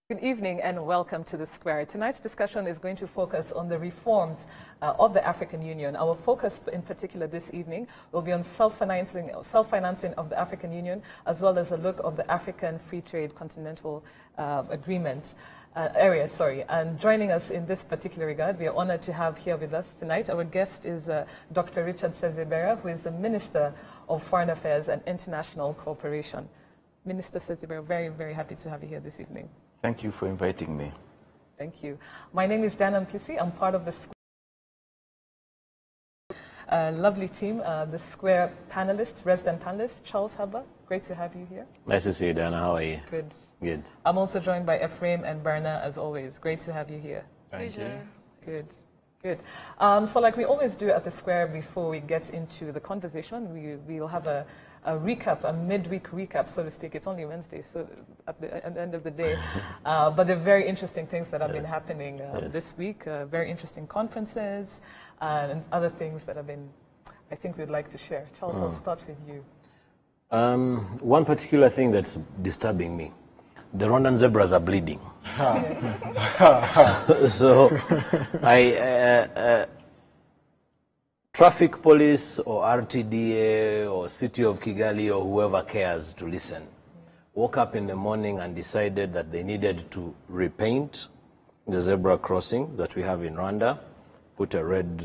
Good evening and welcome to The Square. Tonight's discussion is going to focus on the reforms of the African Union. Our focus in particular this evening will be on self-financing of the African Union, as well as a look of the African Free Trade Continental Agreement area. And joining us in this particular regard, we are honored to have here with us tonight. Our guest is Dr. Richard Sezibera, who is the Minister of Foreign Affairs and International Cooperation. Minister Sezibera, very, very happy to have you here this evening. Thank you for inviting me. Thank you. My name is Dana Mpisi. I'm part of the Square lovely team, the Square panelists, resident panelists. Charles Haba, great to have you here. Nice to see you, Dana. How are you? Good. Good. I'm also joined by Ephraim and Berna, as always. Great to have you here. Thank you. Good. Good. So like we always do at the Square, before we get into the conversation, we'll have a recap, a midweek recap, so to speak. It's only Wednesday, so at the end of the day. But there are very interesting things that have been happening this week, very interesting conferences and other things that have been, I think we'd like to share. Charles, I'll start with you. One particular thing that's disturbing me, the Rwandan zebras are bleeding. so traffic police or RTDA or City of Kigali or whoever cares to listen woke up in the morning and decided that they needed to repaint the zebra crossings that we have in Rwanda, put a red,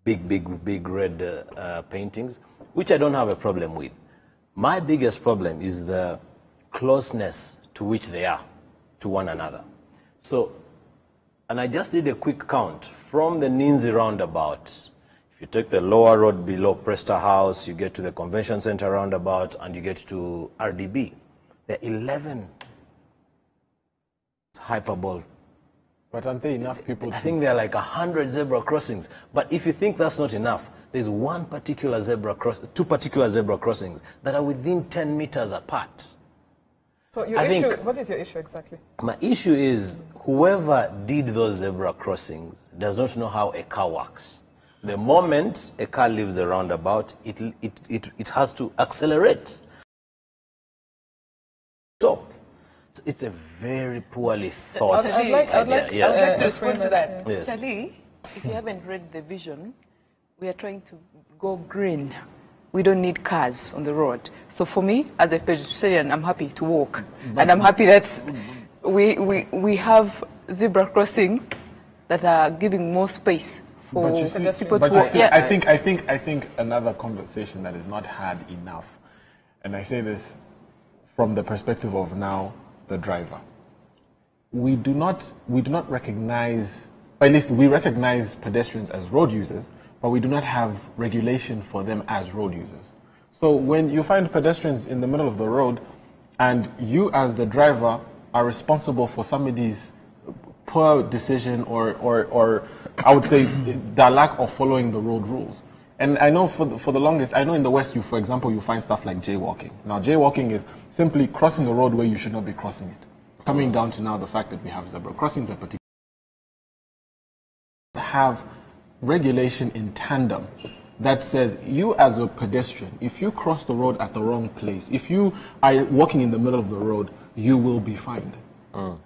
big red paintings, which I don't have a problem with. My biggest problem is the closeness to which they are to one another. So, and I just did a quick count from the Ninzi roundabout. If you take the lower road below Presta House, you get to the Convention Center roundabout, and you get to RDB. There are 11 hyperbole. But aren't there enough people? I think there are like 100 zebra crossings. But if you think that's not enough, there's two particular zebra crossings that are within 10 meters apart. So what is your issue exactly? My issue is whoever did those zebra crossings does not know how a car works. The moment a car leaves a roundabout, it has to accelerate. Stop. It's a very poorly thought I'd like Yes. to respond to that. Yes. Charlie, if you haven't read the vision, we are trying to go green. We don't need cars on the road. So for me, as a pedestrian, I'm happy to walk. And I'm happy that we have zebra crossings that are giving more space for people to walk. I think another conversation that is not had enough, and I say this from the perspective of now the driver. We do not recognize, or at least we recognize pedestrians as road users, but we do not have regulation for them as road users. So when you find pedestrians in the middle of the road and you as the driver are responsible for somebody's poor decision or I would say the lack of following the road rules. And I know for the longest, I know in the West, for example, you find stuff like jaywalking. Now, jaywalking is simply crossing the road where you should not be crossing it. Coming down to now the fact that we have zebra crossings in particular, have regulation in tandem that says you as a pedestrian, if you cross the road at the wrong place, if you are walking in the middle of the road, you will be fined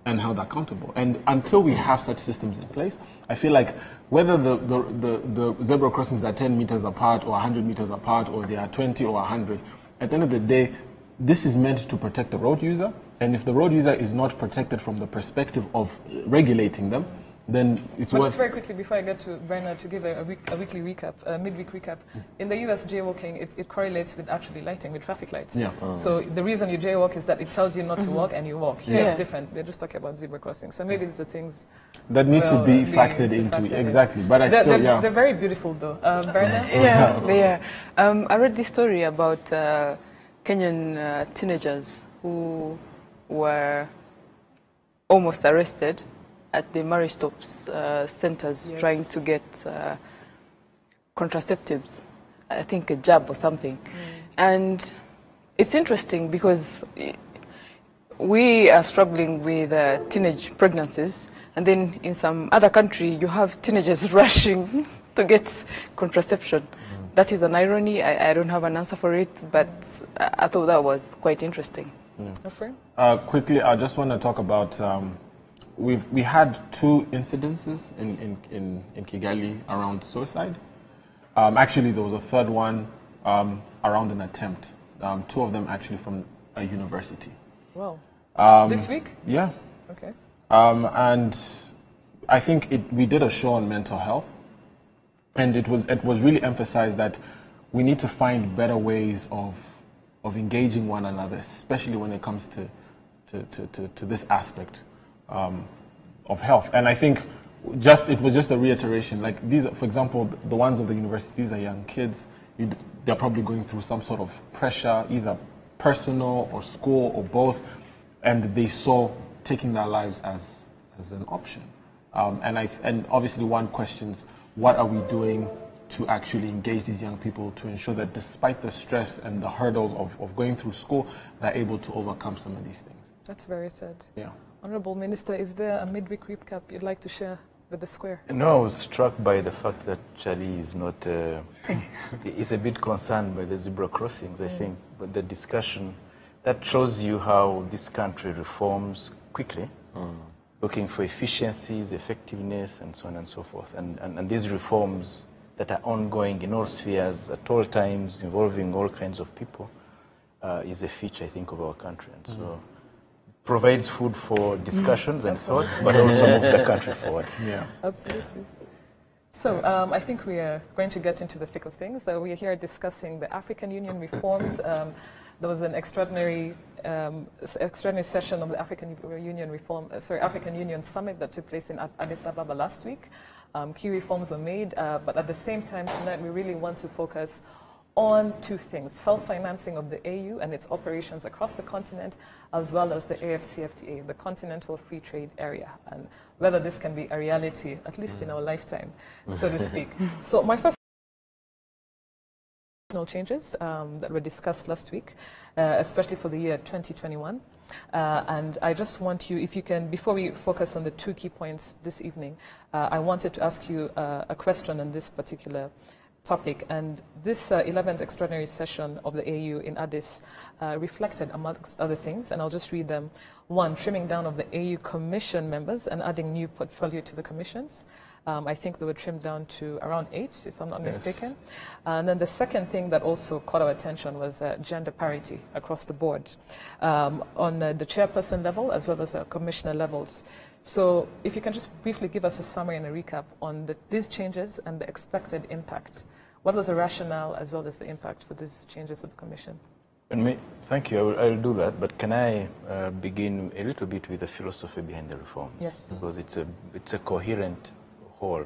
and held accountable. And until we have such systems in place, I feel like whether the zebra crossings are 10 meters apart or 100 meters apart or they are 20 or 100, at the end of the day, this is meant to protect the road user. And if the road user is not protected from the perspective of regulating them, then it's worth... Just very quickly, before I get to Bernard, to give a weekly recap, a midweek recap. In the US, jaywalking, it correlates with actually lighting, with traffic lights. Yeah. So the reason you jaywalk is that it tells you not to walk and you walk. Here it's different. We're just talking about zebra crossing. So maybe these are things that need to be factored into. Exactly. But they're very beautiful though. Bernard? Yeah, they are. I read this story about Kenyan teenagers who were almost arrested at the marriage stops centers trying to get contraceptives, I think a jab or something. And it's interesting because we are struggling with teenage pregnancies, and then in some other country you have teenagers rushing to get contraception. That is an irony. I don't have an answer for it, but I thought that was quite interesting. Efrain? Quickly, I just want to talk about, we had 2 incidences in Kigali around suicide. Actually, there was a third one around an attempt. 2 of them actually from a university. Wow. This week? Yeah. Okay. And I think we did a show on mental health, and it was really emphasized that we need to find better ways of engaging one another, especially when it comes to this aspect of health. And I think it was just a reiteration. Like these, for example, the ones of the university, these are young kids. They're probably going through some sort of pressure, either personal or school or both, and they saw taking their lives as an option. And obviously one questions, what are we doing to actually engage these young people to ensure that despite the stress and the hurdles of going through school, they're able to overcome some of these things. That's very sad. Yeah. Honorable Minister, is there a midweek recap you'd like to share with the Square? No, I was struck by the fact that Charlie is not, is a bit concerned by the zebra crossings, I think. But the discussion, that shows you how this country reforms quickly, looking for efficiencies, effectiveness, and so on and so forth. And these reforms that are ongoing in all spheres at all times, involving all kinds of people, is a feature, I think, of our country. And so provides food for discussions and thought, but also moves the country forward. Yeah. Absolutely. So I think we are going to get into the thick of things. We are here discussing the African Union reforms. There was an extraordinary session of the African Union Summit that took place in Addis Ababa last week. Key reforms were made, but at the same time tonight we really want to focus on 2 things: self-financing of the AU and its operations across the continent, as well as the AfCFTA, the Continental Free Trade Area, and whether this can be a reality, at least in our lifetime, so to speak. So my first changes that were discussed last week, especially for the year 2021. And I just want you, if you can, before we focus on the 2 key points this evening, I wanted to ask you a question on this particular topic. And this 11th extraordinary session of the AU in Addis reflected, amongst other things, and I'll just read them. 1, trimming down of the AU Commission members and adding new portfolio to the commissions. I think they were trimmed down to around 8, if I'm not mistaken. And then the second thing that also caught our attention was gender parity across the board on the chairperson level as well as commissioner levels. So if you can just briefly give us a summary and a recap on these changes and the expected impact. What was the rationale as well as the impact for these changes of the Commission? Thank you. I'll do that. But can I begin a little bit with the philosophy behind the reforms? Yes. Because it's a coherent whole.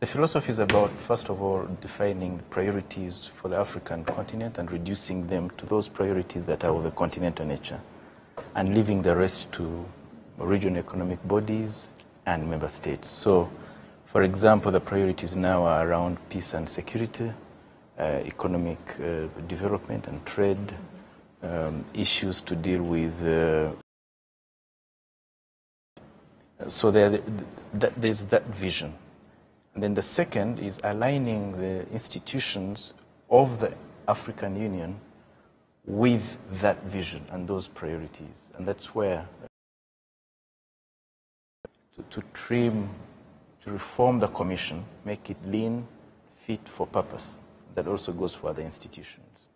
The philosophy is about, first of all, defining the priorities for the African continent and reducing them to those priorities that are of a continental nature, and leaving the rest to regional economic bodies and member states. So, for example, the priorities now are around peace and security, economic development and trade, issues to deal with. So there's that vision. And then the second is aligning the institutions of the African Union with that vision and those priorities. And that's where to reform the Commission, make it lean, fit for purpose. That also goes for other institutions.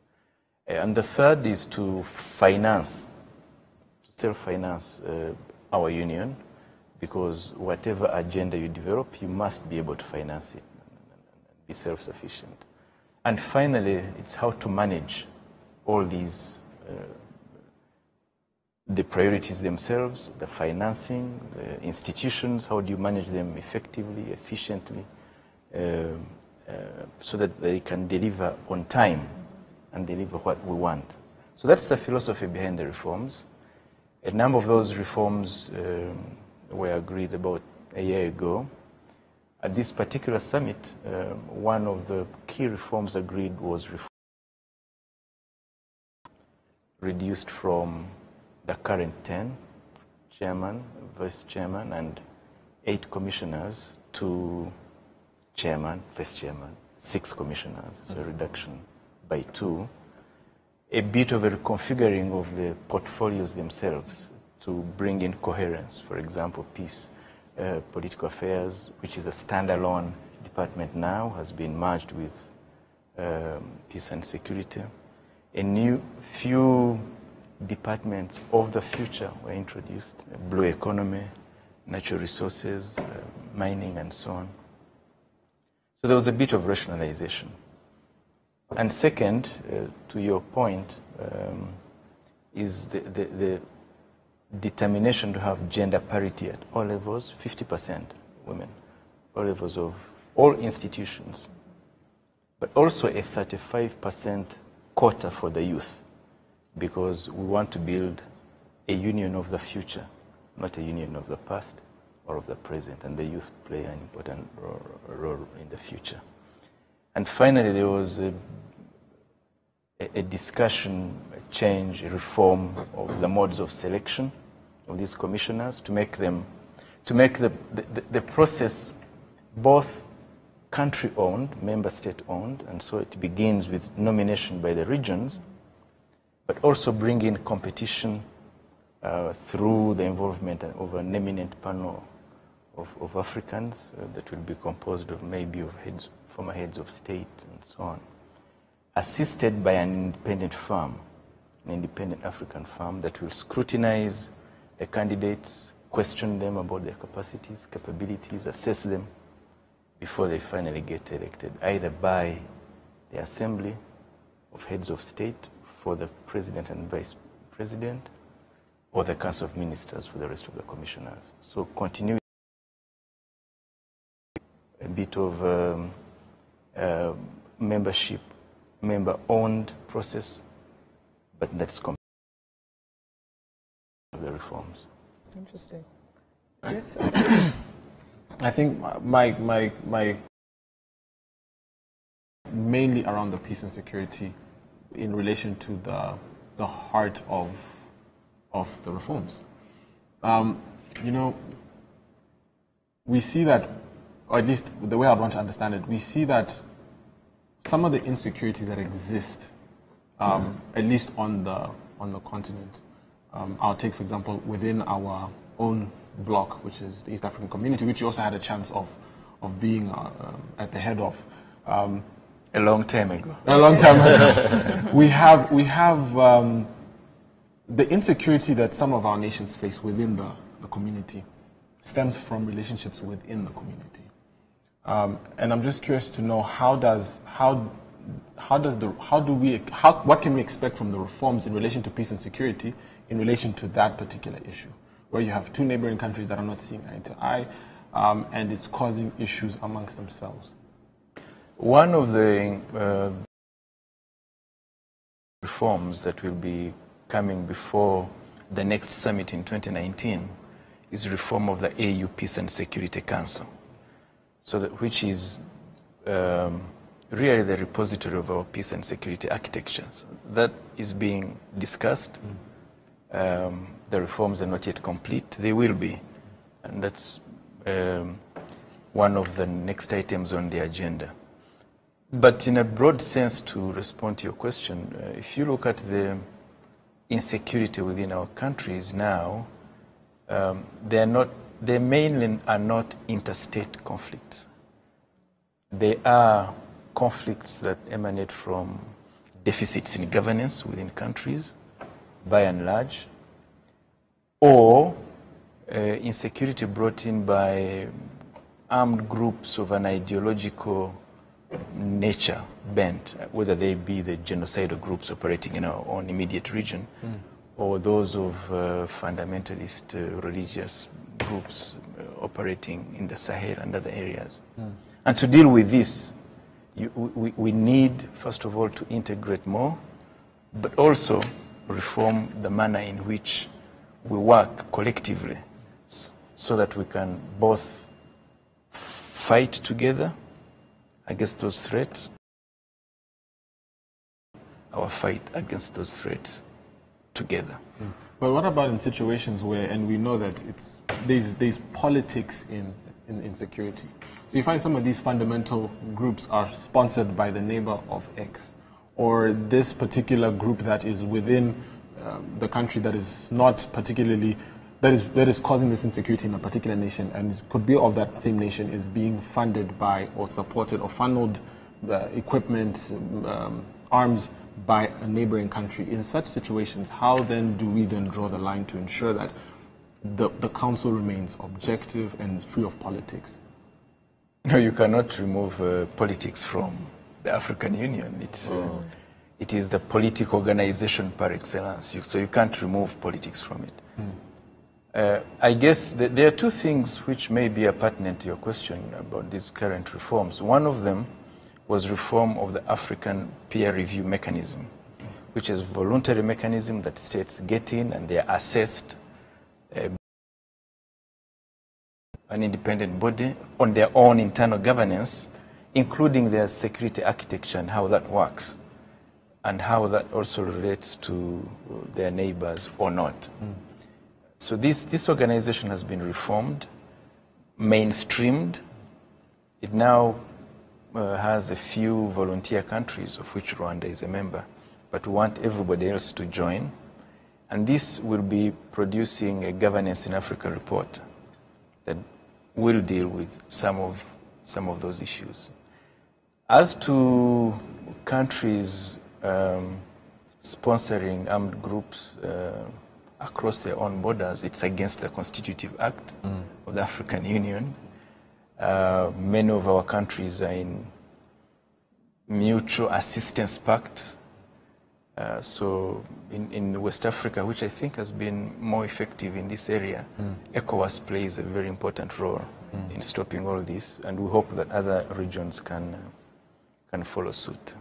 And the third is to self-finance our union, because whatever agenda you develop, you must be able to finance it and be self-sufficient. And finally, it's how to manage all these, the priorities themselves, the financing, the institutions, how do you manage them effectively, efficiently, so that they can deliver on time and deliver what we want. So that's the philosophy behind the reforms. A number of those reforms were agreed about a year ago. At this particular summit, one of the key reforms agreed was reduced from the current 10, chairman, vice chairman, and 8 commissioners to chairman, vice chairman, 6 commissioners, so a reduction by 2. a bit of a reconfiguring of the portfolios themselves to bring in coherence. For example, peace, political affairs, which is a standalone department now, has been merged with peace and security. A few departments of the future were introduced: blue economy, natural resources, mining, and so on. So there was a bit of rationalization. And second, to your point, is the determination to have gender parity at all levels, 50% women, all levels of all institutions, but also a 35% quota for the youth, because we want to build a union of the future, not a union of the past or of the present, and the youth play an important role in the future. And finally, there was a discussion, a change, a reform of the modes of selection of these commissioners to make the process both country-owned, member state-owned, and so it begins with nomination by the regions, but also bring in competition through the involvement of an eminent panel of Africans that will be composed of maybe of former heads of state and so on, assisted by an independent firm, an independent African firm that will scrutinize the candidates, question them about their capacities, capabilities, assess them before they finally get elected, either by the Assembly of Heads of State for the President and Vice President, or the Council of Ministers for the rest of the commissioners. So continue a bit of membership, member-owned process, but that's the reforms. Interesting. Yes. I think my mainly around the peace and security in relation to the heart of the reforms. You know, we see that, or at least the way I want to understand it, we see that some of the insecurities that exist, at least on the continent, I'll take, for example, within our own bloc, which is the East African community, which you also had a chance of being at the head of. A long time ago. A long time ago. we have the insecurity that some of our nations face within the community stems from relationships within the community. And I'm just curious to know what can we expect from the reforms in relation to peace and security in relation to that particular issue, where you have two neighboring countries that are not seeing eye to eye, and it's causing issues amongst themselves. One of the reforms that will be coming before the next summit in 2019 is reform of the AU Peace and Security Council, which is really the repository of our peace and security architecture. So that is being discussed. The reforms are not yet complete. They will be. And that's one of the next items on the agenda. But in a broad sense, to respond to your question, if you look at the insecurity within our countries now, they mainly are not interstate conflicts. They are conflicts that emanate from deficits in governance within countries, by and large, or insecurity brought in by armed groups of an ideological nature bent, whether they be the genocidal groups operating in our own immediate region, or those of fundamentalist religious groups operating in the Sahel and other areas. And to deal with this, we need, first of all, to integrate more, but also reform the manner in which we work collectively so that we can both fight together against those threats, our fight against those threats together. But what about in situations where, and we know that there's politics in security. So you find some of these fundamental groups are sponsored by the neighbor of X, or this particular group that is within the country that is not particularly, that is causing this insecurity in a particular nation, and could be of that same nation, is being funded by or supported or funneled equipment, arms by a neighboring country. In such situations, how then do we then draw the line to ensure that the council remains objective and free of politics? No, you cannot remove politics from the African Union. It is the political organization par excellence, so you can't remove politics from it. I guess there are two things which may be pertinent to your question about these current reforms. One of them was reform of the African peer review mechanism, which is a voluntary mechanism that states get in and they are assessed an independent body on their own internal governance, including their security architecture and how that works, and how that also relates to their neighbors or not. So this organization has been reformed, mainstreamed. It now has a few volunteer countries, of which Rwanda is a member, but we want everybody else to join. And this will be producing a Governance in Africa report that will deal with some of those issues. As to countries sponsoring armed groups across their own borders, it's against the Constitutive Act of the African Union. Many of our countries are in mutual assistance pact. So in West Africa, which I think has been more effective in this area, ECOWAS plays a very important role in stopping all this, and we hope that other regions can follow suit.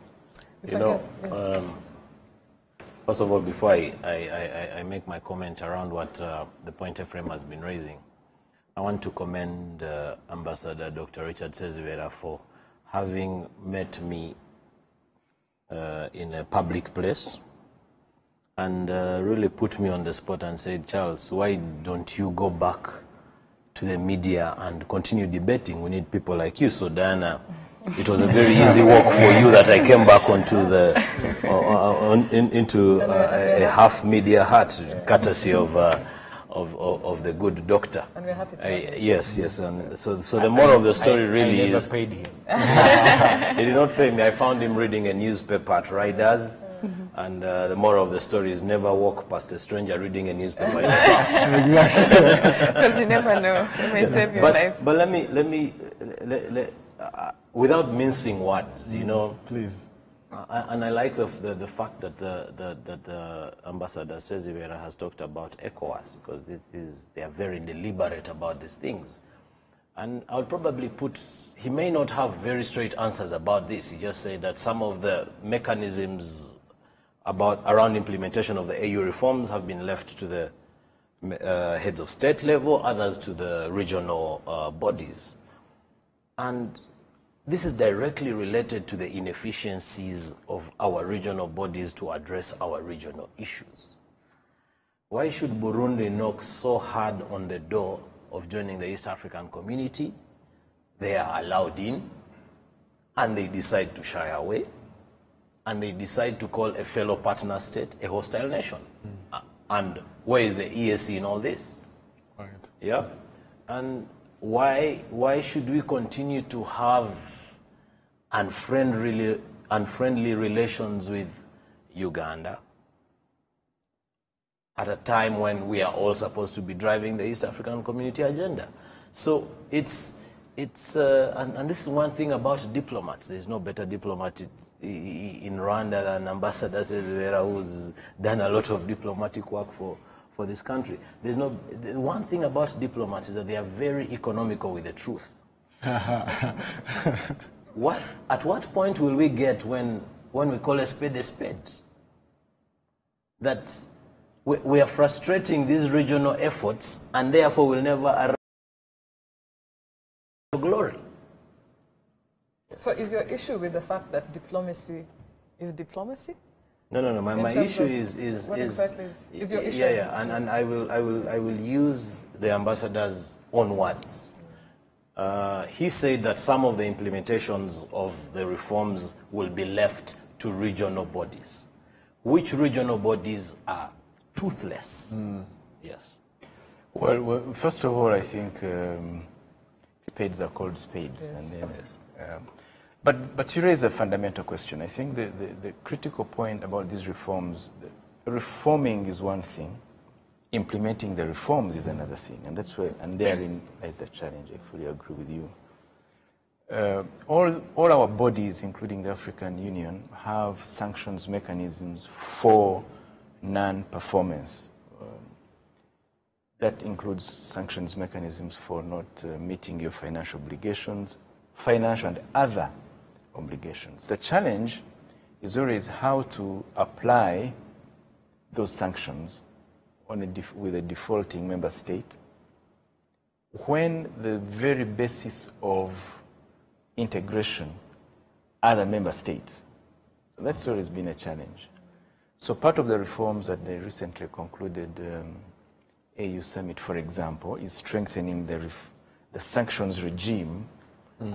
You know, first of all, before I make my comment around what the point Ephraim has been raising, I want to commend Ambassador Dr. Richard Sezibera for having met me in a public place and really put me on the spot and said, Charles, why don't you go back to the media and continue debating? We need people like you. So Diana, it was a very easy walk for you that I came back onto the into a half media hat, courtesy of the good doctor. And we're happy to yes. And so the moral of the story really I never is... paid him. He did not pay me. I found him reading a newspaper at Riders. And the moral of the story is never walk past a stranger reading a newspaper. Because you never know. It may save your life. But let me without mincing words, you know. Please. And I like the fact that the Ambassador Sezibera has talked about ECOWAS, because they are very deliberate about these things. And I would probably he may not have very straight answers about this. He just said that some of the mechanisms around implementation of the AU reforms have been left to the heads of state level, others to the regional bodies. And this is directly related to the inefficiencies of our regional bodies to address our regional issues. Why should Burundi knock so hard on the door of joining the East African community? They are allowed in, and they decide to shy away, and they decide to call a fellow partner state a hostile nation. And where is the EAC in all this? Right. Yeah. And why should we continue to have unfriendly relations with Uganda at a time when we are all supposed to be driving the East African community agenda? So and this is one thing about diplomats. There's no better diplomat in Rwanda than Ambassador Sezibera, who's done a lot of diplomatic work for this country. The one thing about diplomats is that they are very economical with the truth. At what point will we get when we call a spade, that we are frustrating these regional efforts and therefore will never arrive to glory? So is your issue with the fact that diplomacy is diplomacy? No. My issue is what exactly is your issue? Yeah. And I will use the ambassador's own words. He said that some of the implementations of the reforms will be left to to regional bodies. Which regional bodies are toothless? Yes. Well, first of all, I think spades are called spades. Yes. And then, but you raise a fundamental question. I think the critical point about these reforms, reforming is one thing, implementing the reforms is another thing, and that's where, and therein lies the challenge. I fully agree with you. All our bodies, including the African Union, have sanctions mechanisms for non-performance. That includes sanctions mechanisms for not meeting your financial obligations, financial and other obligations. The challenge is always how to apply those sanctions on with a defaulting member state when the very basis of integration are the member states. So that's always been a challenge. So part of the reforms that they recently concluded AU summit, for example, is strengthening the sanctions regime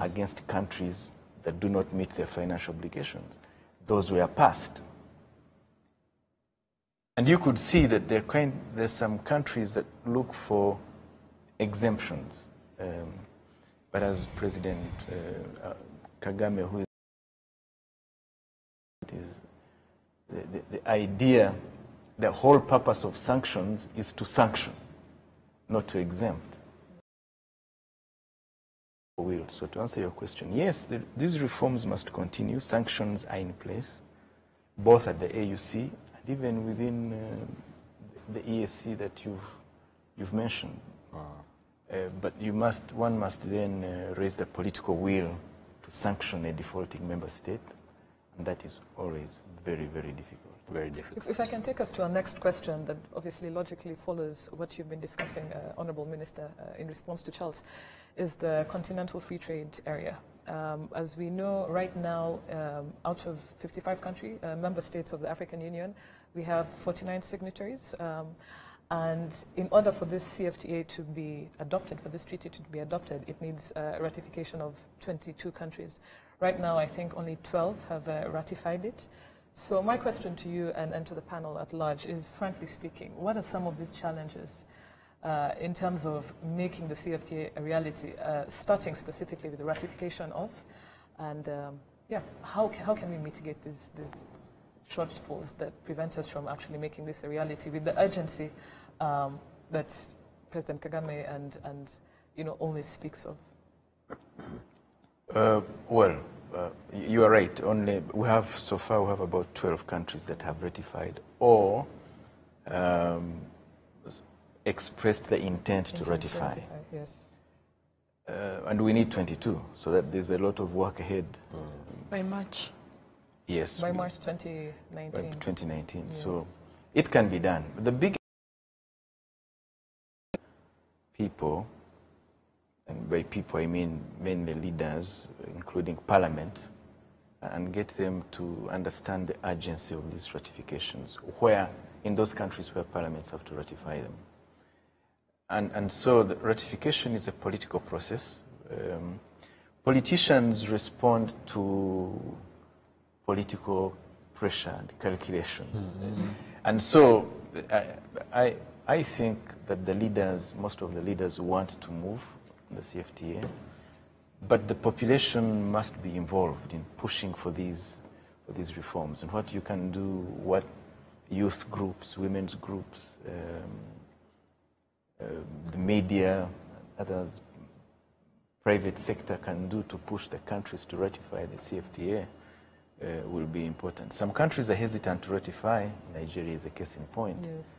against countries that do not meet their financial obligations. Those were passed. And you could see that there's some countries that look for exemptions. But as President Kagame, who is the idea, the whole purpose of sanctions is to sanction, not to exempt. So to answer your question, yes, these reforms must continue. Sanctions are in place, both at the AUC and even within the EAC that you've mentioned. But one must then raise the political will to sanction a defaulting member state, and that is always very, very difficult. Very difficult. If I can take us to our next question that obviously logically follows what you've been discussing, Honourable Minister, in response to Charles, is the Continental Free Trade Area. As we know right now, out of 55 member states of the African Union, we have 49 signatories. And in order for this CFTA to be adopted, for this treaty to be adopted, it needs ratification of 22 countries. Right now, I think only 12 have ratified it. So my question to you and to the panel at large is, frankly speaking, what are some of these challenges in terms of making the CFTA a reality, starting specifically with the ratification of, and how can we mitigate these shortfalls that prevent us from actually making this a reality with the urgency that President Kagame and always speaks of? You are right. So far we have about 12 countries that have ratified or expressed the intent to ratify. Yes. And we need 22, so that there's a lot of work ahead. By March. Yes. By March 2019. 2019. Yes. So it can be done. The big people, and by people I mean mainly leaders, including Parliament, and get them to understand the urgency of these ratifications, in those countries where parliaments have to ratify them. And so the ratification is a political process. Politicians respond to political pressure and calculations. And so I think that most of the leaders want to move the CFTA, but the population must be involved in pushing for these reforms. And what you can do, what youth groups, women's groups, the media, others, private sector can do to push the countries to ratify the CFTA will be important. Some countries are hesitant to ratify. Nigeria is a case in point. Yes.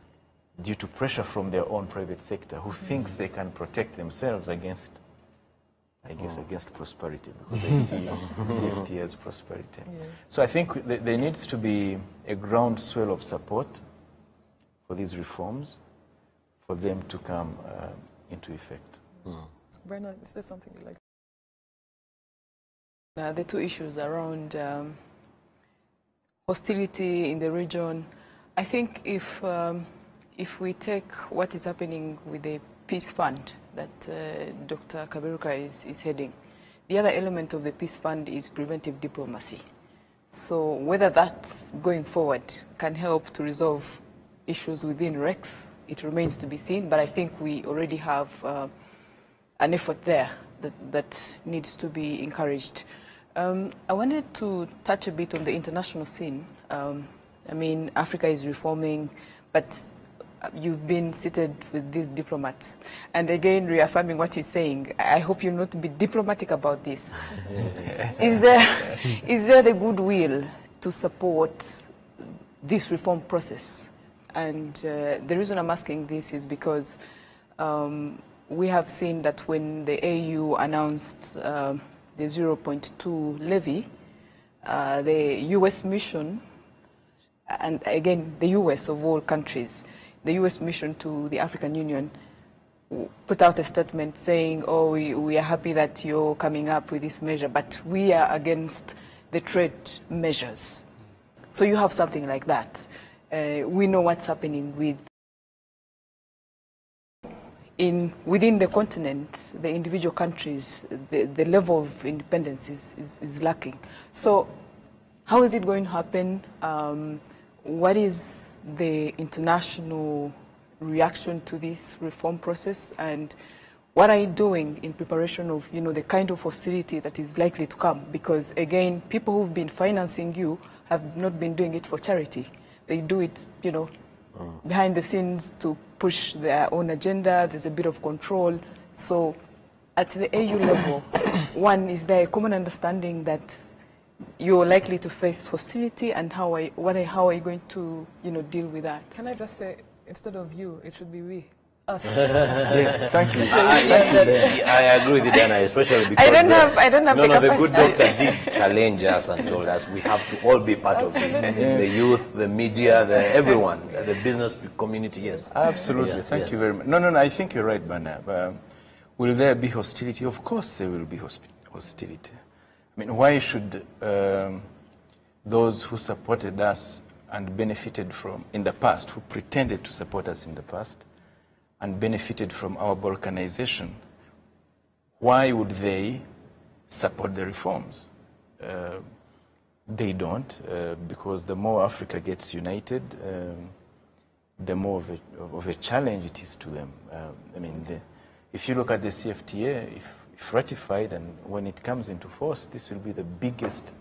Due to pressure from their own private sector, who thinks they can protect themselves against, against prosperity, because they see CFTA as prosperity. Yes. So I think there needs to be a groundswell of support for these reforms, for them to come into effect. Bernard, is there something you'd like? The two issues around hostility in the region, I think if we take what is happening with the peace fund that Dr. Kaberuka is heading, the other element of the peace fund is preventive diplomacy. So whether that going forward can help to resolve issues within REX, it remains to be seen. But I think we already have an effort there that needs to be encouraged. I wanted to touch a bit on the international scene. I mean, Africa is reforming, but you've been seated with these diplomats. And again, reaffirming what he's saying, I hope you'll not be diplomatic about this. Is there the goodwill to support this reform process? And the reason I'm asking this is because we have seen that when the AU announced the 0.2 levy, the US mission, and again, the US of all countries, the US mission to the African Union put out a statement saying, oh, we are happy that you're coming up with this measure, but we are against the trade measures. So you have something like that. We know what's happening within the continent, the individual countries, the level of independence is lacking. So how is it going to happen? What is the international reaction to this reform process, and what are you doing in preparation of, the kind of hostility that is likely to come? Because again, people who've been financing you have not been doing it for charity. They do it, behind the scenes to push their own agenda. There's a bit of control. So at the AU level, one, is there a common understanding that you're likely to face hostility, and how are you going to deal with that? Can I just say, instead of you, it should be we, us. Yes, thank you. I agree with you, Dana, especially because I don't have the good doctor did challenge us and told us we have to all be part of this. The youth, the media, everyone, the business community, yes. Absolutely, Yeah, thank yes. you very much. No, I think you're right, Bana. Will there be hostility? Of course there will be hostility. I mean, why should those who supported us and benefited from, in the past, who pretended to support us in the past and benefited from our balkanization, why would they support the reforms? They don't, because the more Africa gets united, the more of a challenge it is to them. I mean, if you look at the CFTA, if ratified, and when it comes into force, this will be the biggest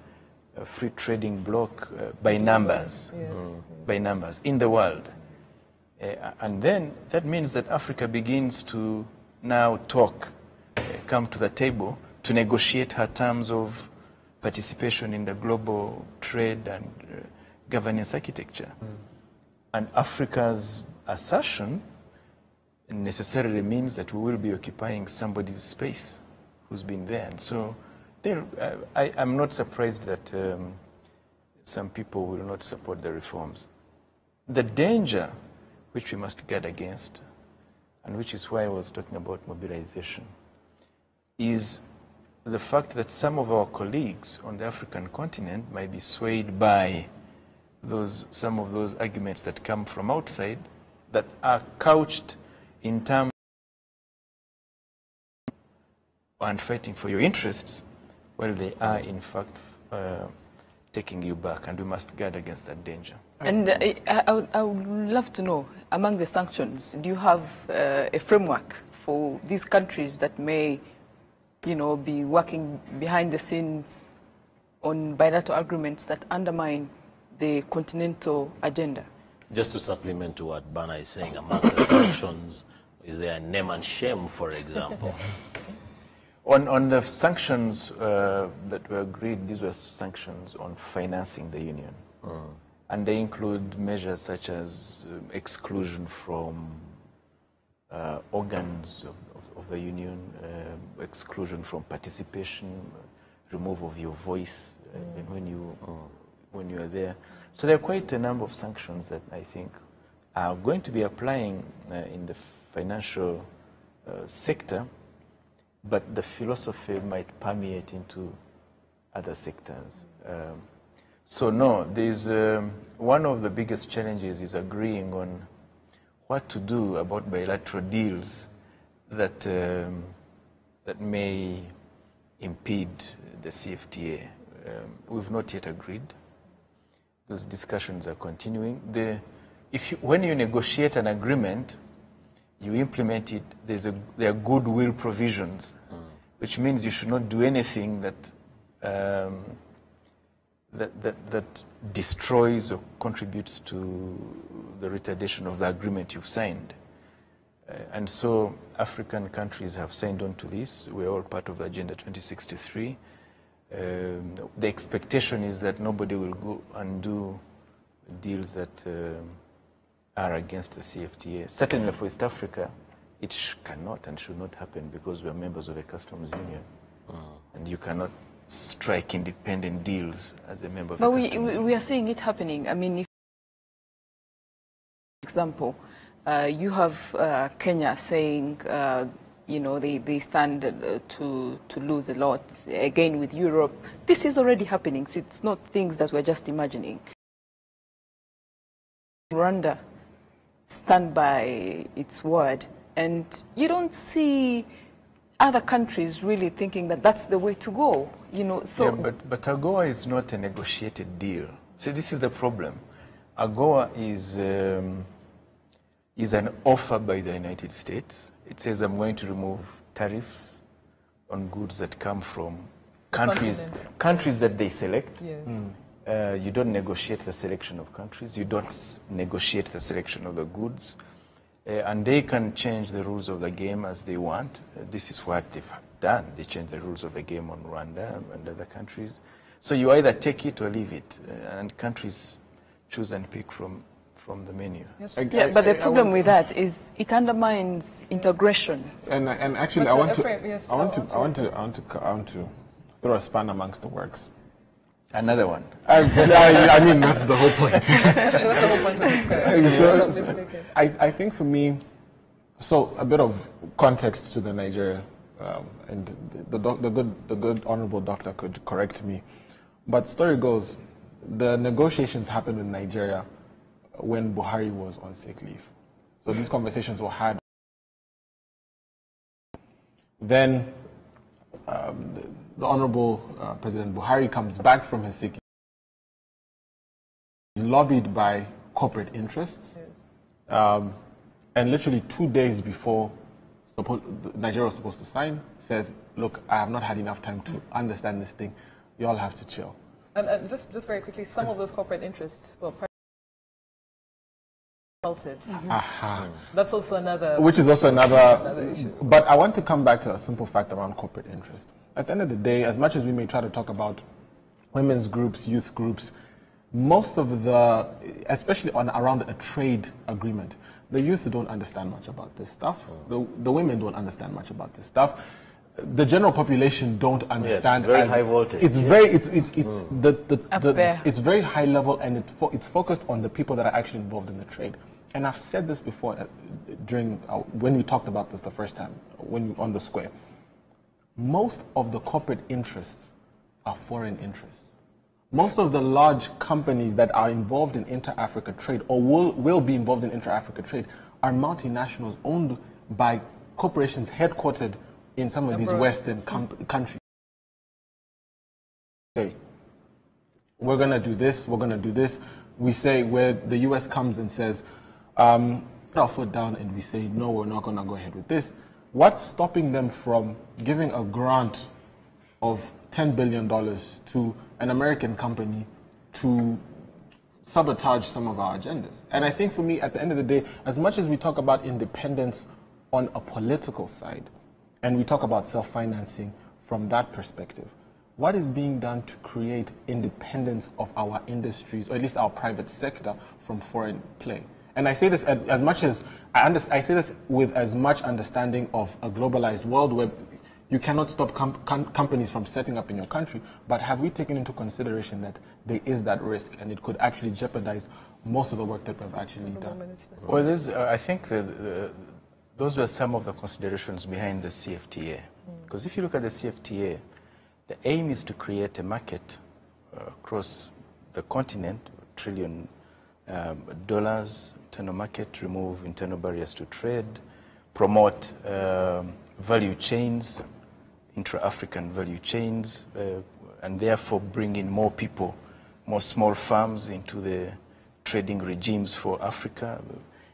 free trading bloc by numbers, by numbers in the world. And then that means that Africa begins to now come to the table to negotiate her terms of participation in the global trade and governance architecture. And Africa's assertion necessarily means that we will be occupying somebody's space who's been there. And so I'm not surprised that some people will not support the reforms. The danger which we must guard against, and which is why I was talking about mobilization, is the fact that some of our colleagues on the African continent might be swayed by some of those arguments that come from outside that are couched in terms and fighting for your interests, while they are in fact taking you back, and we must guard against that danger. And I would love to know, among the sanctions, do you have a framework for these countries that may, be working behind the scenes on bilateral agreements that undermine the continental agenda? Just to supplement to what Bana is saying, among the sanctions, is there a name and shame, for example? On the sanctions that were agreed, these were sanctions on financing the union. And they include measures such as exclusion from organs of the union, exclusion from participation, removal of your voice when you are there. So there are quite a number of sanctions that I think are going to be applying in the financial sector, but the philosophy might permeate into other sectors. So no, there's one of the biggest challenges is agreeing on what to do about bilateral deals that that may impede the CFTA. We've not yet agreed. those discussions are continuing. When you negotiate an agreement, you implement it, there are goodwill provisions, which means you should not do anything that destroys or contributes to the retardation of the agreement you've signed. And so African countries have signed on to this. We're all part of Agenda 2063. The expectation is that nobody will go and do deals that are against the CFTA. Certainly for East Africa, it cannot and should not happen because we are members of a customs union. And you cannot strike independent deals as a member of a customs union. We are seeing it happening. I mean, for example, you have Kenya saying, they stand to lose a lot. Again, with Europe, this is already happening. So it's not things that we're just imagining. Rwanda stand by its word, and you don't see other countries really thinking that that's the way to go. So yeah, but AGOA is not a negotiated deal. See, this is the problem. AGOA is an offer by the United States. It says, I'm going to remove tariffs on goods that come from countries that they select. Yes. You don't negotiate the selection of countries. You don't negotiate the selection of the goods. And they can change the rules of the game as they want. This is what they've done. They change the rules of the game on Rwanda and other countries. So you either take it or leave it. And countries choose and pick from the menu. Yes. But the problem with that is it undermines integration. And actually, But I want Ephraim, yes, to I want to throw a span amongst the works. Another one. I mean, that's the whole point. That's the whole point of the square. I think for me, so a bit of context to the Nigeria, and the good honorable doctor could correct me, but story goes, the negotiations happened with Nigeria when Buhari was on sick leave. So these conversations were had. Then the Honorable President Buhari comes back from his sick leave. He's lobbied by corporate interests. Yes. And literally 2 days before Nigeria was supposed to sign, says, look, I have not had enough time to understand this thing. You all have to chill. And just very quickly, some of those corporate interests, that's also another... Which is also another issue. But I want to come back to a simple fact around corporate interest. At the end of the day, as much as we may try to talk about women's groups, youth groups, most of the, especially around a trade agreement, the youth don't understand much about this stuff. The women don't understand much about this stuff. The general population don't understand. Yeah, it's very high voltage. It's very it's very high level, and it's focused on the people that are actually involved in the trade. And I've said this before during when we talked about this the first time on the square. Most of the corporate interests are foreign interests. Most of the large companies that are involved in inter-Africa trade or will be involved in inter-Africa trade are multinationals owned by corporations headquartered in some of these Western countries. Say, we're going to do this, we're going to do this. We say where the US comes and says, put our foot down, and we say, no, we're not going to go ahead with this. What's stopping them from giving a grant of $10 billion to an American company to sabotage some of our agendas? And I think for me, at the end of the day, as much as we talk about independence on a political side, and we talk about self-financing from that perspective, what is being done to create independence of our industries, or at least our private sector, from foreign play? And I say this as much as I say this with as much understanding of a globalized world where you cannot stop companies from setting up in your country, but have we taken into consideration that there is that risk, and it could actually jeopardize most of the work that we've actually done? Well, I think those were some of the considerations behind the CFTA. Because if you look at the CFTA, the aim is to create a market across the continent, $1 trillion, internal market, remove internal barriers to trade, promote value chains, intra-African value chains, and therefore bring in more people more small farms into the trading regimes for Africa,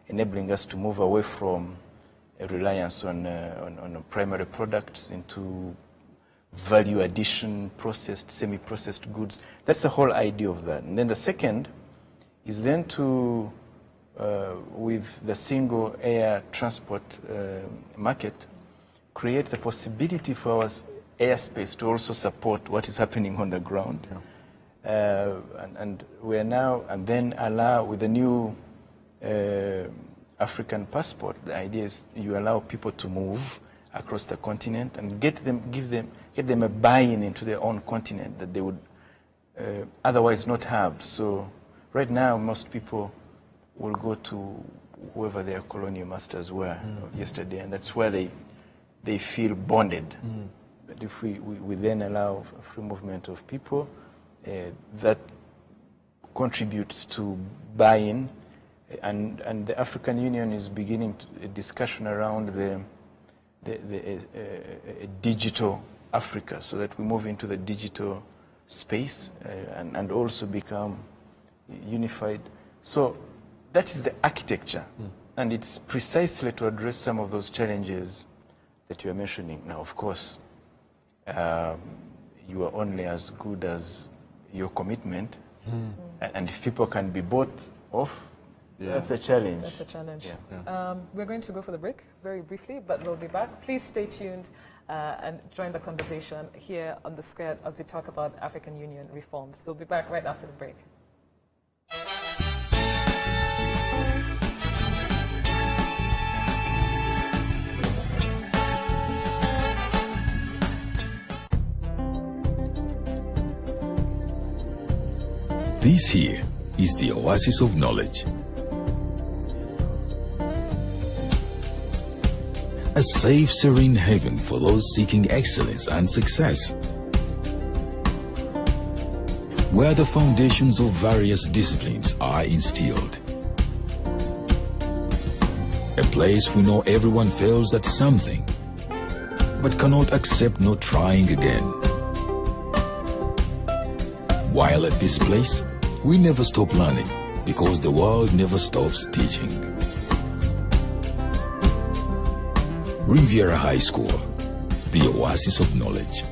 enabling us to move away from a reliance on primary products into value addition, processed, semi-processed goods. That's the whole idea of that. And then the second is then to, with the single air transport market, create the possibility for our airspace to also support what is happening on the ground. Yeah. And we are now, and then allow, with the new African passport, the idea is you allow people to move across the continent and get them a buy-in into their own continent that they would otherwise not have. So right now, most people will go to whoever their colonial masters were yesterday, and that's where they feel bonded. But if we then allow free movement of people, that contributes to buy-in, and the African Union is beginning a discussion around the digital Africa, so that we move into the digital space and also become unified. So that is the architecture, and it's precisely to address some of those challenges that you are mentioning. Now, of course, you are only as good as your commitment, and if people can be bought off, that's a challenge. That's a challenge. Yeah. We're going to go for the break very briefly, but we'll be back. Please stay tuned and join the conversation here on The Square as we talk about African Union reforms. We'll be back right after the break. This here is the oasis of knowledge. A safe, serene haven for those seeking excellence and success, where the foundations of various disciplines are instilled. A place we know everyone fails at something, but cannot accept not trying again. While at this place, we never stop learning, because the world never stops teaching. Riviera High School, the oasis of knowledge.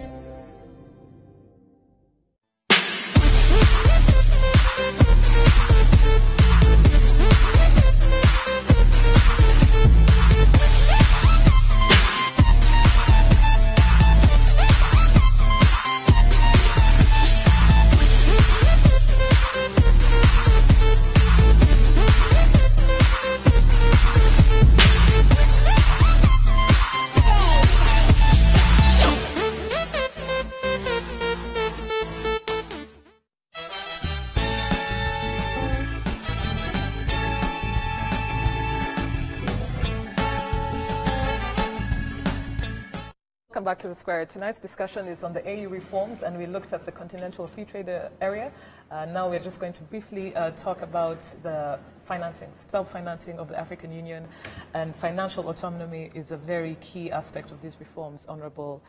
Welcome back to The Square. Tonight's discussion is on the AU reforms, and we looked at the continental free trade area. Now we're just going to briefly talk about the financing, self-financing of the African Union, and financial autonomy is a very key aspect of these reforms, Honorable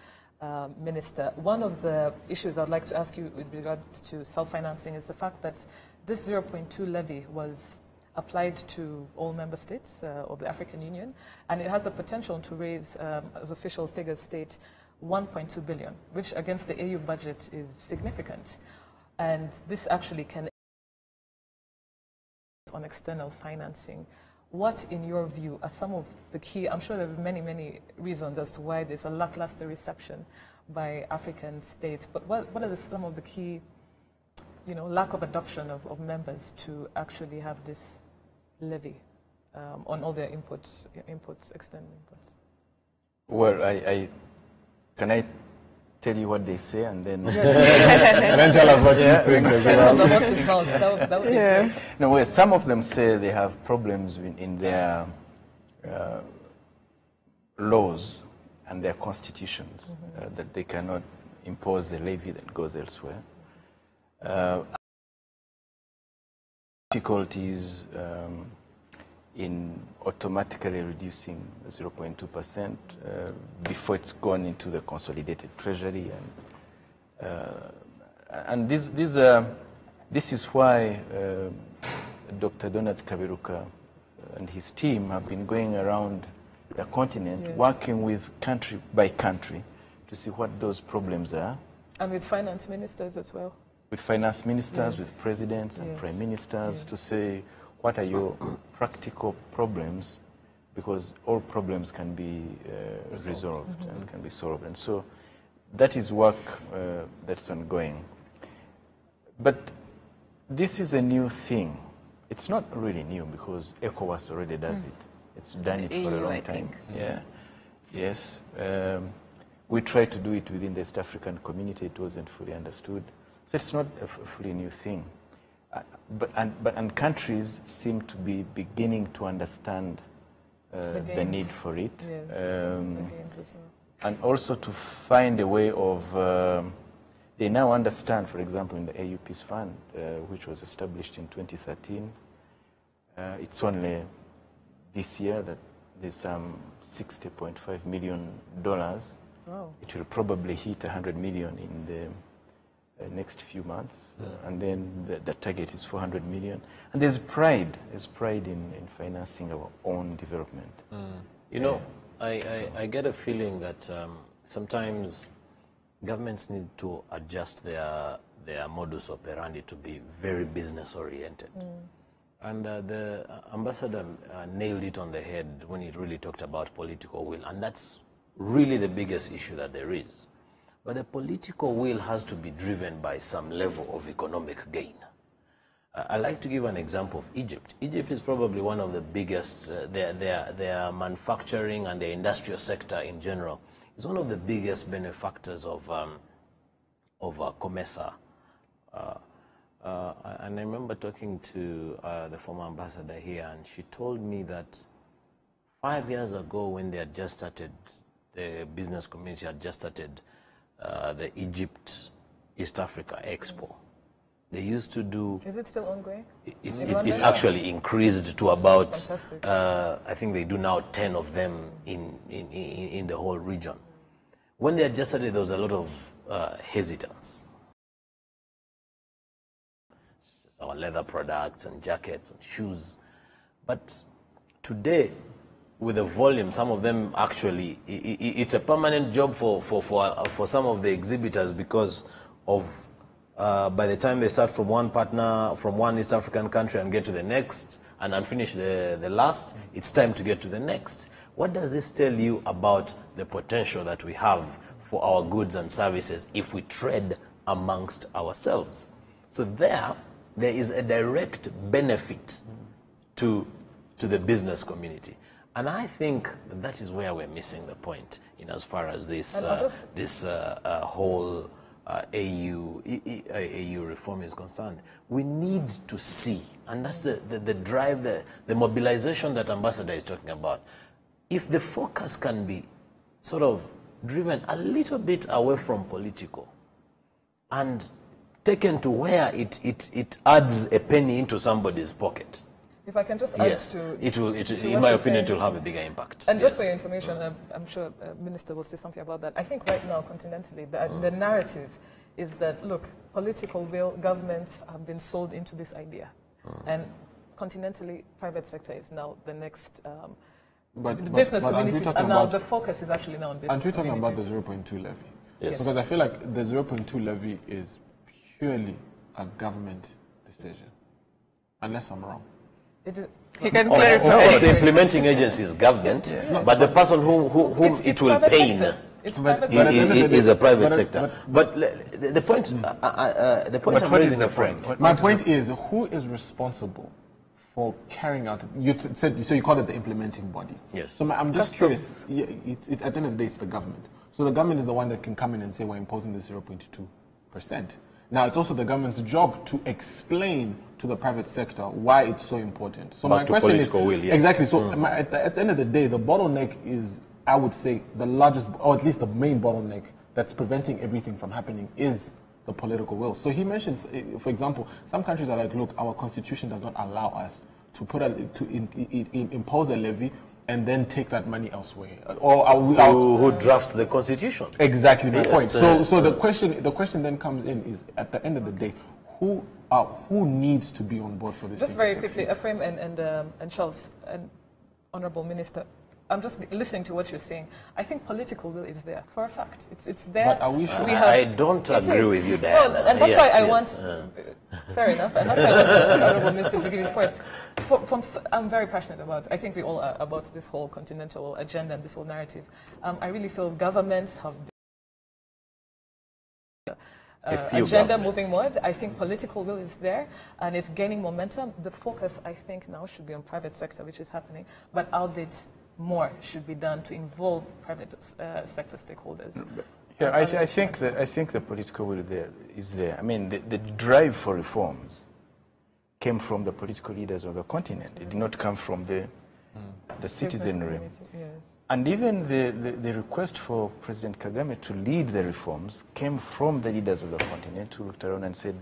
Minister. One of the issues I'd like to ask you with regards to self-financing is the fact that this 0.2 levy was applied to all member states of the African Union, and it has the potential to raise, as official figures state, 1.2 billion, which against the AU budget is significant. And this actually can on external financing. What, in your view, are some of the key, I'm sure there are many, many reasons as to why there's a lackluster reception by African states, but what are some of the key, lack of adoption of members to actually have this levy on all their inputs, external inputs? Well, can I tell you what they say and then and then tell us what you think as well. That would be No, well, some of them say they have problems in their laws and their constitutions, that they cannot impose a levy that goes elsewhere. Difficulties in automatically reducing 0.2% before it's gone into the consolidated treasury, and these This is why Dr. Donald Kaberuka and his team have been going around the continent, working with country by country to see what those problems are. And with finance ministers as well. With finance ministers, with presidents and prime ministers to say, what are your practical problems? Because all problems can be resolved and can be solved. And so that is work that's ongoing. But this is a new thing. It's not really new because ECOWAS already does it. It's done it for a long time. Yeah. Yes. We tried to do it within the East African community. It wasn't fully understood. So it's not a fully new thing. But countries seem to be beginning to understand the need for it. Yes. The gains as well. And also to find a way of, they now understand, for example, in the AU Peace Fund, which was established in 2013, it's only this year that there's some $60.5 million. Wow. It will probably hit 100 million in the next few months, and then the target is 400 million. And there's pride in financing our own development. You know, I get a feeling that sometimes governments need to adjust their modus operandi to be very business oriented. And the ambassador nailed it on the head when he really talked about political will, and that's really the biggest issue that there is. But the political will has to be driven by some level of economic gain. I like to give an example of Egypt. Egypt is probably one of the biggest, their manufacturing and their industrial sector in general is one of the biggest benefactors of COMESA. And I remember talking to the former ambassador here, and she told me that 5 years ago when they had just started, the business community had just started the Egypt East Africa Expo. They used to do... Is it still ongoing? It's actually increased to about, I think they do now 10 of them in the whole region. When they had just started, there was a lot of hesitance. Our leather products and jackets and shoes. But today, with the volume, some of them actually, it's a permanent job for some of the exhibitors because of by the time they start from one partner, from one East African country and get to the next and unfinish the last, it's time to get to the next. What does this tell you about the potential that we have for our goods and services if we trade amongst ourselves? So there is a direct benefit to the business community. And I think that is where we're missing the point in as far as this whole AU reform is concerned. We need to see, and that's the drive, the mobilization that Ambassador is talking about. If the focus can be sort of driven a little bit away from political and taken to where it adds a penny into somebody's pocket. If I can just add to it will, in my opinion, it will have a bigger impact. And just for your information, I'm sure Minister will say something about that. I think right now, continentally, the narrative is that, look, political will, governments have been sold into this idea. And continentally, private sector is now the next, the business communities are now, the focus is actually now on business communities. Aren't we talking about the 0.2 levy? Yes. Because I feel like the 0.2 levy is purely a government decision, unless I'm wrong. It is. He can clarify. No, the implementing agency is government, but the person whom it will pain is a private sector. But the point I'm raising a friend. My point is, who is responsible for carrying out? You said so. You call it the implementing body. Yes. So I'm just curious. At the end of the day, it's the government. So the government is the one that can come in and say we're imposing the 0.2%. Now, it's also the government's job to explain to the private sector why it's so important. So my question is, will, yes. Exactly. So at the end of the day, the bottleneck is, I would say, the largest, or at least the main bottleneck that's preventing everything from happening is the political will. So he mentions, for example, some countries are like, look, our constitution does not allow us to impose a levy and then take that money elsewhere. Or who drafts the constitution? Exactly my point. So the question then comes in is, at the end of the day, who who needs to be on board for this? Just very quickly, Ephraim and Charles and Honourable Minister, I'm just listening to what you're saying. I think political will is there for a fact. It's there. But are we sure? I don't agree with you, Diana. Well, and that's why I want. Fair enough, and that's why I want the Honourable Minister to give his point. I'm very passionate about. I think we all are about this whole continental agenda and this whole narrative. I really feel governments have agenda moving forward. I think political will is there and it's gaining momentum. The focus, I think, now should be on private sector, which is happening, but albeit more should be done to involve private sector stakeholders. Yeah, I think the political will is there. I mean, the drive for reforms came from the political leaders of the continent. It did not come from the citizenry. Yes. And even the request for President Kagame to lead the reforms came from the leaders of the continent who looked around and said,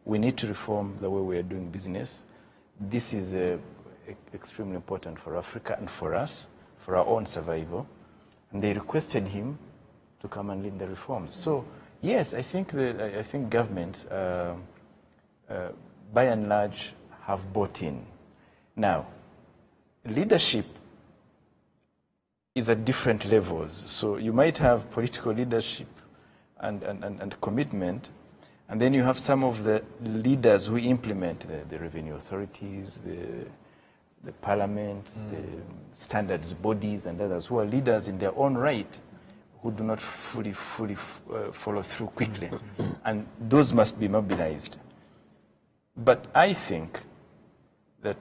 we need to reform the way we are doing business. This is extremely important for Africa and for us, for our own survival. And they requested him to come and lead the reforms. So, yes, I think governments, by and large, have bought in. Now, leadership is at different levels. So you might have political leadership and commitment, and then you have some of the leaders who implement the revenue authorities, the parliaments, the standards bodies, and others who are leaders in their own right, who do not fully follow through quickly. And those must be mobilized. But I think that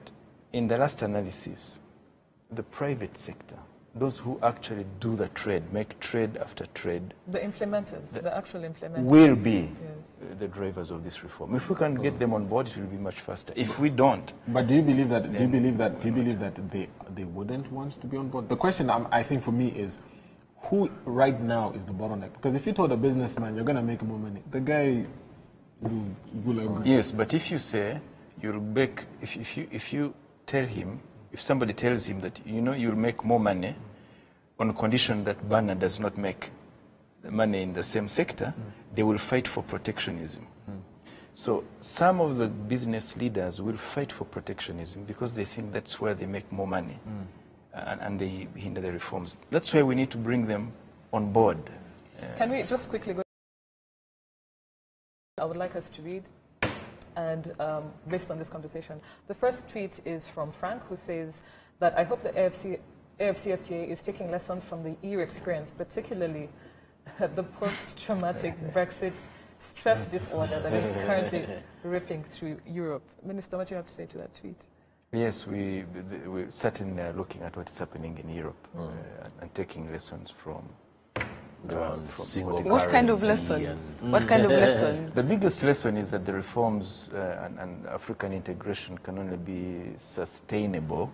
in the last analysis, the private sector, those who actually do the trade, make trade after trade, the implementers, the actual implementers, will be the drivers of this reform. If we can get them on board, it will be much faster. If we don't, but do you believe that? Do you believe that they wouldn't want to be on board? The question I think for me is, who right now is the bottleneck? Because if you told a businessman you're going to make more money, the guy will agree. Yes, but if you say you'll make, if you tell him, if somebody tells him that you'll make more money on condition that Ghana does not make the money in the same sector, they will fight for protectionism. So some of the business leaders will fight for protectionism because they think that's where they make more money, and they hinder the reforms. That's why we need to bring them on board. Can we just quickly go? I would like us to read. And based on this conversation, the first tweet is from Frank, who says that I hope the AFCFTA is taking lessons from the EU experience, particularly the post-traumatic Brexit stress disorder that is currently ripping through Europe. Minister, what do you have to say to that tweet? Yes, we're certainly looking at what is happening in Europe and taking lessons from what kind of lessons? What kind of lessons? The biggest lesson is that the reforms and African integration can only be sustainable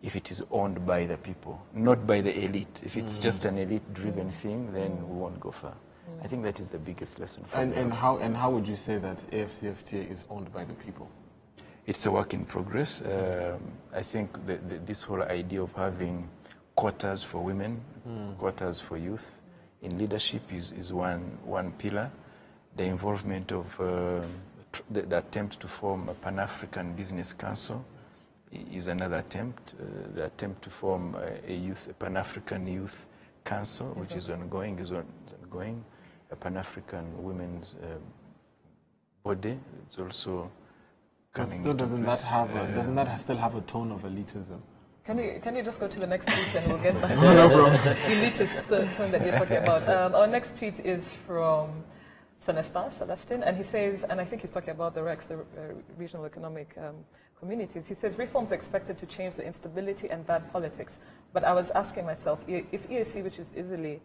if it is owned by the people, not by the elite. If it's just an elite-driven thing, then we won't go far. I think that is the biggest lesson. And how would you say that AFCFTA is owned by the people? It's a work in progress. I think this whole idea of having quotas for women, quotas for youth, in leadership is one pillar. The involvement of the attempt to form a Pan-African Business Council is another attempt. The attempt to form a Pan-African Youth Council, which is ongoing. A Pan-African Women's Body. It's also coming. But still, doesn't that still have a tone of elitism? Can you just go to the next tweet and we'll get back to the elitist tone that you're talking about. Our next tweet is from Celestin, and he says, and I think he's talking about the RECs, the Regional Economic Communities. He says, reforms expected to change the instability and bad politics. But I was asking myself, if EAC, which is easily,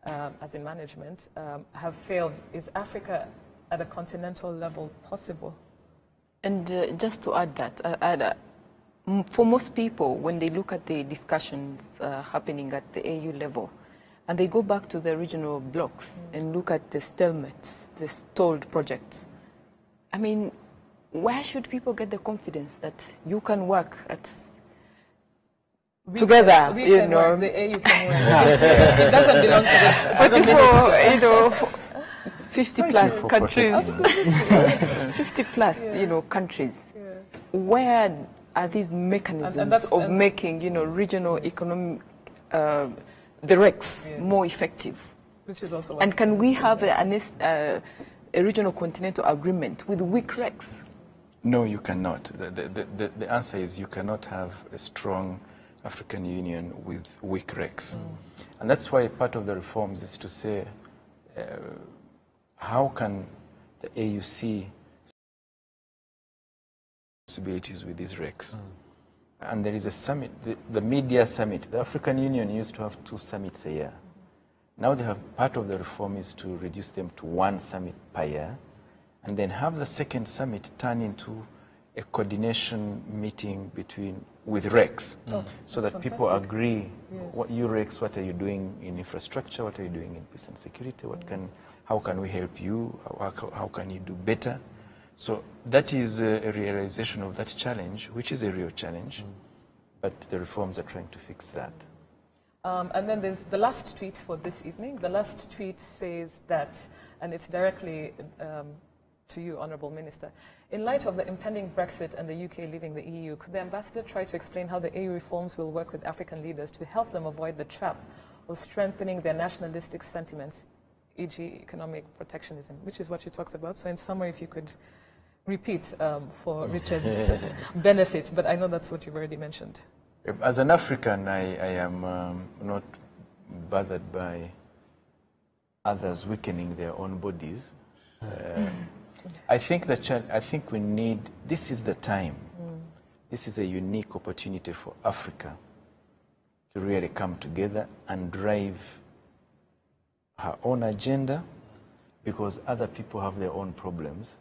as in management, have failed, is Africa at a continental level possible? And just to add that, for most people, when they look at the discussions happening at the AU level, and they go back to the regional blocks and look at the stalemates, the stalled projects, I mean, where should people get the confidence that you can work together? The AU can work. It doesn't belong to the 50 Thank plus you for countries, protecting me. 50 plus, countries. Where are these mechanisms of making, regional economic, the RECs more effective? Which is also and can we have a regional continental agreement with weak RECs? No, you cannot. The answer is you cannot have a strong African Union with weak RECs. And that's why part of the reforms is to say, how can the AUC possibilities with these RECs? And there is a summit, the media summit. The African Union used to have 2 summits a year. Now they have, part of the reform is to reduce them to 1 summit per year, and then have the second summit turn into a coordination meeting with RECs, so that people agree, what you RECs, what are you doing in infrastructure, what are you doing in peace and security, how can we help you, how can you do better? So that is a realization of that challenge, which is a real challenge, but the reforms are trying to fix that. And then there's the last tweet for this evening. The last tweet says that, and it's directly to you, Honourable Minister, in light of the impending Brexit and the UK leaving the EU, could the Ambassador try to explain how the EU reforms will work with African leaders to help them avoid the trap of strengthening their nationalistic sentiments, e.g. economic protectionism, which is what you talked about. So in summary, if you could repeat for Richard's benefit, but I know that's what you've already mentioned. As an African, I am not bothered by others weakening their own bodies. I think we need, this is the time. This is a unique opportunity for Africa to really come together and drive her own agenda, because other people have their own problems.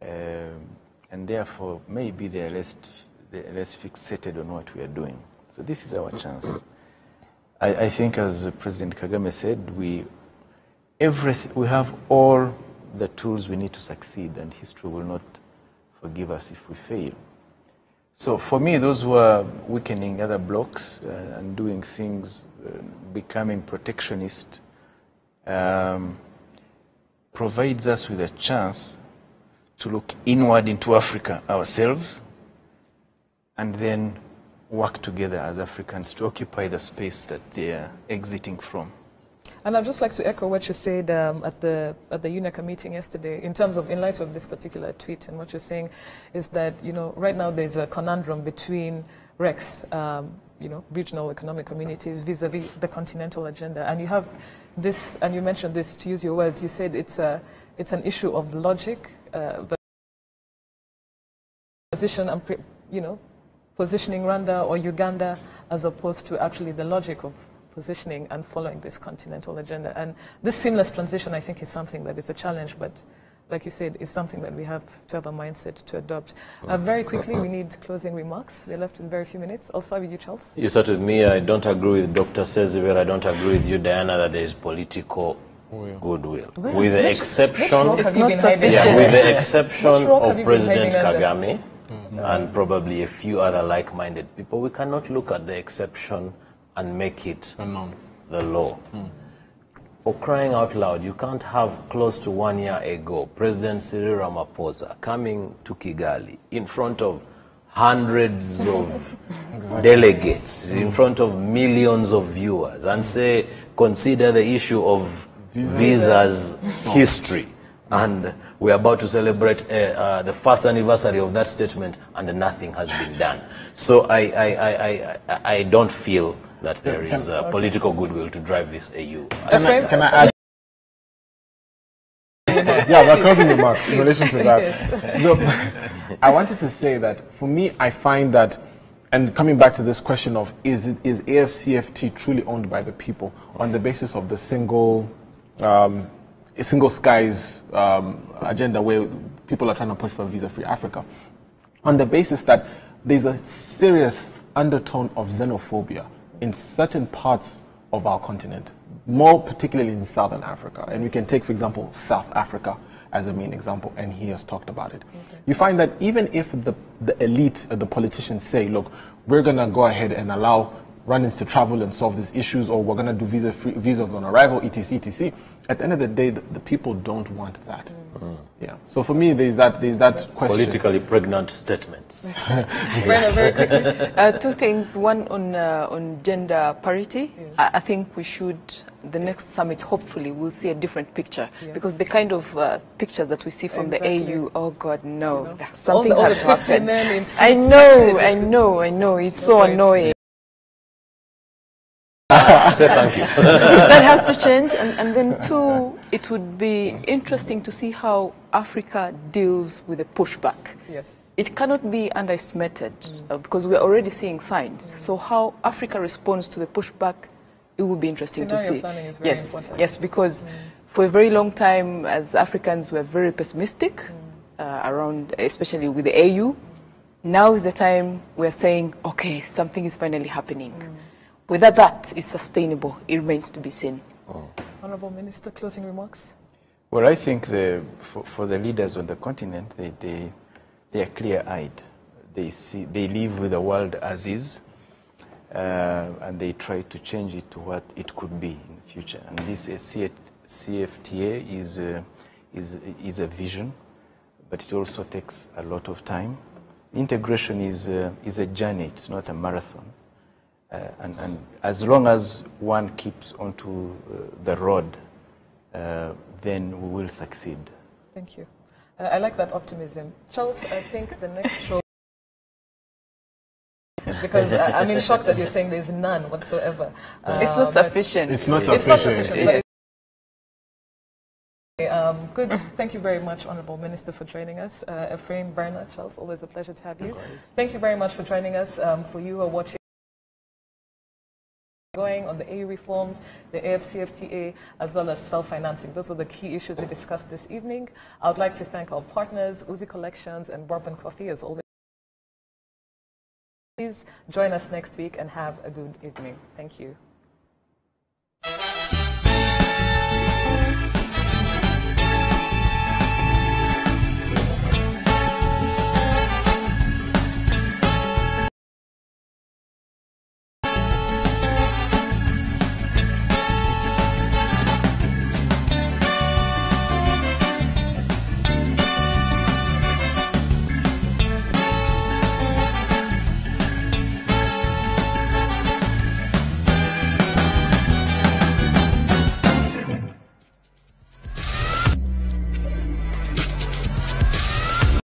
And therefore, maybe they're less fixated on what we are doing. So this is our chance. I think, as President Kagame said, we have all the tools we need to succeed, and history will not forgive us if we fail. So for me, those who are weakening other blocs and doing things, becoming protectionist, provides us with a chance to look inward into Africa ourselves, and then work together as Africans to occupy the space that they are exiting from. And I'd just like to echo what you said at the UNECA meeting yesterday, in terms of, in light of this particular tweet, and what you're saying is that, right now there's a conundrum between RECs, regional economic communities, vis-a-vis the continental agenda. And you have this, and you mentioned this, to use your words, you said it's an issue of logic, position and, positioning Rwanda or Uganda, as opposed to actually the logic of positioning and following this continental agenda. And this seamless transition, I think, is something that is a challenge, but like you said, is something that we have to have a mindset to adopt. Very quickly, we need closing remarks. We're left with very few minutes. I'll start with you, Charles. You start with me. I don't agree with Dr. Seziver. I don't agree with you, Diana, that there is political goodwill. With the exception, it's not sufficient. With the exception of President Kagame and probably a few other like-minded people, we cannot look at the exception and make it the law. For crying out loud, you can't have close to 1 year ago President Cyril Ramaphosa coming to Kigali in front of hundreds of delegates, in front of millions of viewers, and say, consider the issue of visas history. And we're about to celebrate the first anniversary of that statement, and nothing has been done. So I don't feel that there is political goodwill to drive this AU. Can I add? Yeah, the closing remarks in relation to that. Look, I wanted to say that for me, I find that, and coming back to this question of is AFCFT truly owned by the people on the basis of the single skies agenda where people are trying to push for visa-free Africa, on the basis that there's a serious undertone of xenophobia in certain parts of our continent, more particularly in Southern Africa. And we can take, for example, South Africa as a main example, and he has talked about it. Okay. You find that even if the elite, the politicians say, look, we're going to go ahead and allow run-ins to travel and solve these issues, or we're going to do visas on arrival, etc., etc. At the end of the day, the people don't want that. Yeah. So for me, there's that question. Politically pregnant statements. Very quickly. Two things. One on gender parity. Yes. I think we should, the next summit, hopefully, we'll see a different picture. Yes. Because the kind of pictures that we see from Exactly. the AU, oh God, no. You know, Something all the has 50 happened. men in suits I know. It's so Right. annoying. Say thank you. That has to change. And then two, it would be interesting to see how Africa deals with the pushback. Yes. It cannot be underestimated because we're already seeing signs. So how Africa responds to the pushback, it will be interesting to Scenario see. planning is very important. Yes, because for a very long time, as Africans, we're very pessimistic around, especially with the AU. Now is the time we're saying, okay, something is finally happening. Whether that is sustainable, it remains to be seen. Honourable Minister, closing remarks? Well, I think for the leaders on the continent, they are clear-eyed. They live with the world as is, and they try to change it to what it could be in the future. And this CFTA is a vision, but it also takes a lot of time. Integration is a journey; it's not a marathon. And as long as one keeps onto the road, then we will succeed. Thank you. I like that optimism. Charles, I think the next show, because I'm in shock that you're saying there's none whatsoever. It's not sufficient. It's not It's not sufficient. sufficient. But good. Thank you very much, Honourable Minister, for joining us. Ephraim, Bernard, Charles, always a pleasure to have you. Thank you very much for joining us. For you who are watching, going on the AU reforms, the AFCFTA, as well as self-financing. Those were the key issues we discussed this evening. I would like to thank our partners, Uzi Collections and Bourbon Coffee, as always. Please join us next week and have a good evening. Thank you.